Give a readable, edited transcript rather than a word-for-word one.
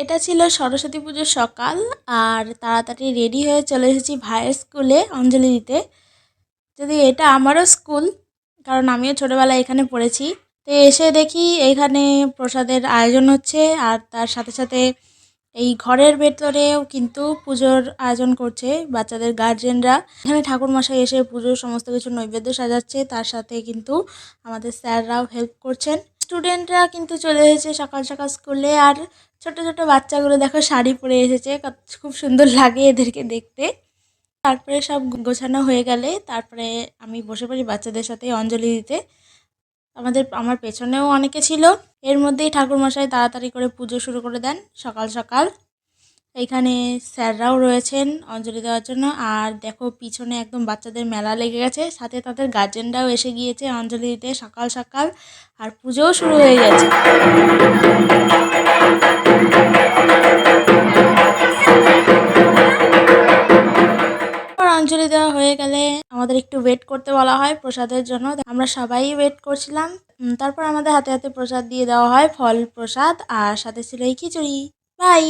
এটা ছিল সরস্বতী পুজোর সকাল। আর তাড়াতাড়ি রেডি হয়ে চলে এসেছি ভাইয়ের স্কুলে অঞ্জলি দিতে। যদি এটা আমারও স্কুল, কারণ আমিও ছোটবেলায় এখানে পড়েছি। তো এসে দেখি এখানে প্রসাদের আয়োজন হচ্ছে, আর তার সাথে সাথে এই ঘরের ভেতরেও কিন্তু পুজোর আয়োজন করছে বাচ্চাদের গার্জেনরা। এখানে ঠাকুরমশাই এসে পুজোর সমস্ত কিছু নৈবেদ্য সাজাচ্ছে, তার সাথে কিন্তু আমাদের স্যাররাও হেল্প করছেন। স্টুডেন্টরা কিন্তু চলে এসেছে সকাল সকাল স্কুলে। আর ছোট ছোট বাচ্চাগুলো দেখো শাড়ি পরে এসেছে, খুব সুন্দর লাগে এদেরকে দেখতে। তারপরে সব গোছানো হয়ে গেলে তারপরে আমি বসে পড়ি বাচ্চাদের সাথে অঞ্জলি দিতে। আমার পেছনেও অনেকে ছিল। এর মধ্যেই ঠাকুরমশাই তাড়াতাড়ি করে পুজো শুরু করে দেন সকাল সকাল। এইখানে স্যাররাও রয়েছেন অঞ্জলি দেওয়ার জন্য। আর দেখো পিছনে একদম বাচ্চাদের মেলা লেগে গেছে, সাথে তাদের গার্জেনরাও এসে গিয়েছে অঞ্জলি দিতে সকাল সকাল। আর পুজোও শুরু হয়ে গেছে। অঞ্জলি দেওয়া হয়ে গেলে আমাদের একটু ওয়েট করতে বলা হয় প্রসাদের জন্য। আমরা সবাই ওয়েট করছিলাম। তারপর আমাদের হাতে হাতে প্রসাদ দিয়ে দেওয়া হয়, ফল প্রসাদ, আর সাথে ছিল এই খিচুড়ি। বাই।